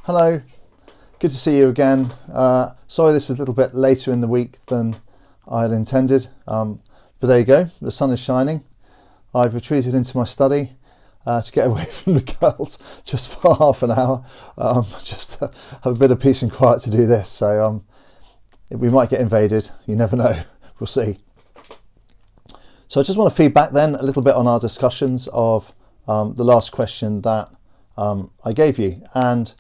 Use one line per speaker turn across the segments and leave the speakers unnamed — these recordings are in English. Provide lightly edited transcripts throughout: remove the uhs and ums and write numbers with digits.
Hello, good to see you again. Sorry this is a little bit later in the week than I had intended, but there you go, the sun is shining. I've retreated into my study to get away from the girls just for half an hour, just to have a bit of peace and quiet to do this. So we might get invaded, you never know, we'll see. So I just want to feed back then a little bit on our discussions of the last question that I gave you, and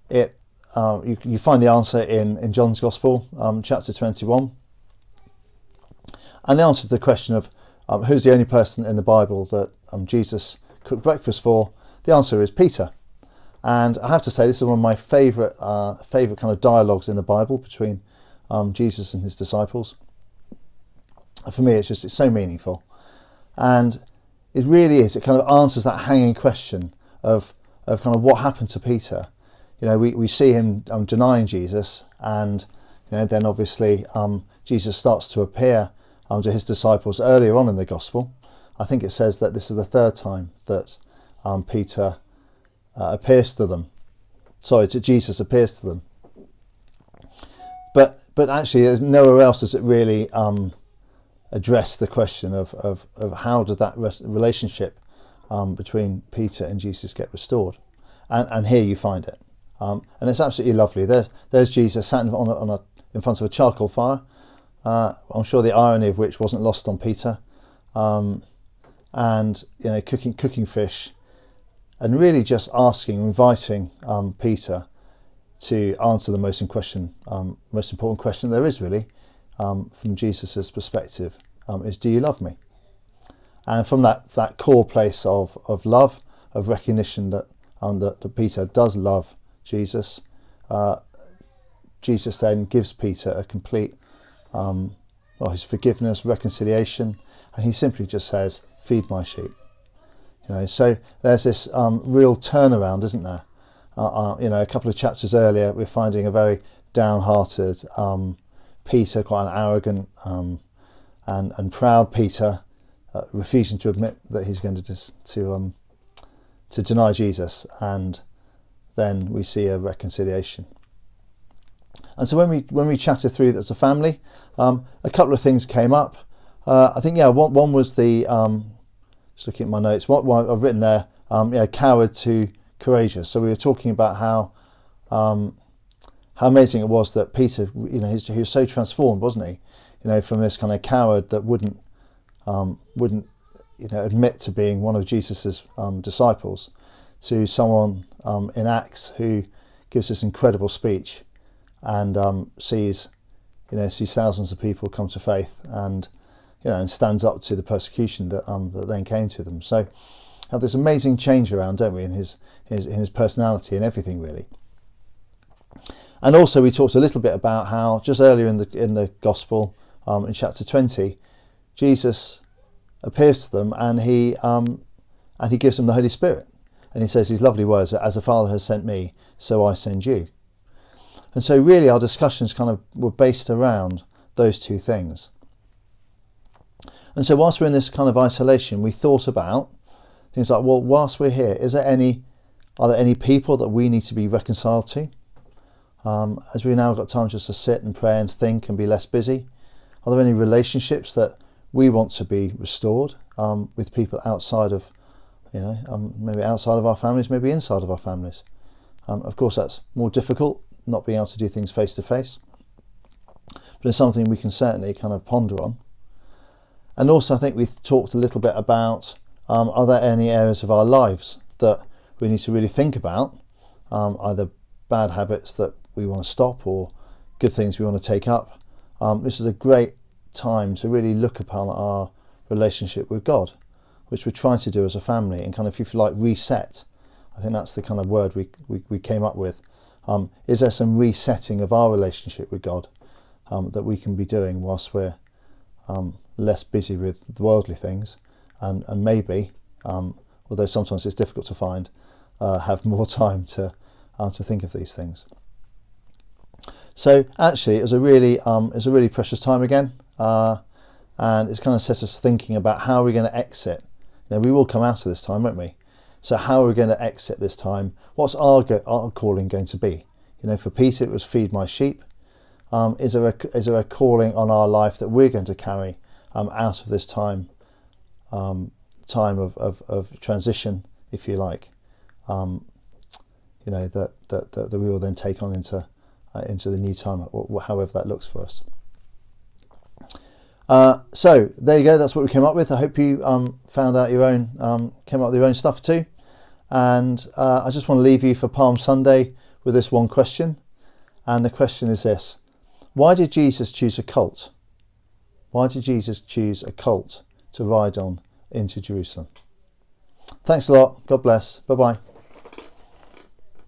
you find the answer in John's Gospel, chapter 21, and the answer to the question of who's the only person in the Bible that Jesus cooked breakfast for. The answer is Peter, and I have to say this is one of my favourite kind of dialogues in the Bible between Jesus and his disciples. For me, it's so meaningful, and it really is. It kind of answers that hanging question of kind of what happened to Peter. You know, we see him denying Jesus, and then obviously Jesus starts to appear to his disciples earlier on in the Gospel. I think it says that this is the third time that Peter appears to them. Jesus appears to them. But actually, nowhere else does it really address the question of how did that relationship between Peter and Jesus get restored, and here you find it, and it's absolutely lovely. There's Jesus sat in front of a charcoal fire. I'm sure the irony of which wasn't lost on Peter, and cooking fish, and really just inviting Peter to answer the most important question there is really, from Jesus's perspective, is, do you love me? And from that core place of love, of recognition that Peter does love Jesus, Jesus then gives Peter a complete his forgiveness, reconciliation, and he simply just says, feed my sheep. So there's this real turnaround, isn't there? A couple of chapters earlier, we're finding a very downhearted Peter, quite an arrogant and proud Peter, refusing to admit that he's going to deny Jesus, and then we see a reconciliation. And so when we chatted through that as a family, a couple of things came up. I think one was the just looking at my notes. What I've written there, coward to courageous. So we were talking about how amazing it was that Peter, he was so transformed, wasn't he? From this kind of coward that wouldn't admit to being one of Jesus's disciples, to someone in Acts who gives this incredible speech and sees thousands of people come to faith, and and stands up to the persecution that then came to them. So have this amazing change around, don't we, in his personality and everything really. And also we talked a little bit about how just earlier in the Gospel, in chapter 20, Jesus appears to them and he gives them the Holy Spirit, and he says these lovely words, as the Father has sent me, so I send you. And so really our discussions kind of were based around those two things. And so whilst we're in this kind of isolation, we thought about things like, well, whilst we're here, are there any people that we need to be reconciled to? As we now got time just to sit and pray and think and be less busy, are there any relationships that we want to be restored with people outside of, maybe outside of our families, maybe inside of our families? Of course, that's more difficult, not being able to do things face to face, but it's something we can certainly kind of ponder on. And also I think we've talked a little bit about, are there any areas of our lives that we need to really think about, either bad habits that we want to stop or good things we want to take up. This is a great time to really look upon our relationship with God, which we're trying to do as a family, and kind of, if you like, reset. I think that's the kind of word we came up with. Is there some resetting of our relationship with God that we can be doing whilst we're less busy with worldly things, and maybe, although sometimes it's difficult to find, have more time to think of these things. So actually, it was a really precious time again, and it's kind of set us thinking about how we're going to exit. We will come out of this time, won't we? So how are we going to exit this time? What's our calling going to be? You know, for Peter it was feed my sheep. Is there a calling on our life that we're going to carry out of this time of transition, if you like? You know, that we will then take on into the new time, or however that looks for us. So there you go. That's what we came up with. I hope you found out your own, came up with your own stuff too. And I just want to leave you for Palm Sunday with this one question. And the question is this: why did Jesus choose a colt? Why did Jesus choose a colt to ride on into Jerusalem? Thanks a lot. God bless. Bye bye.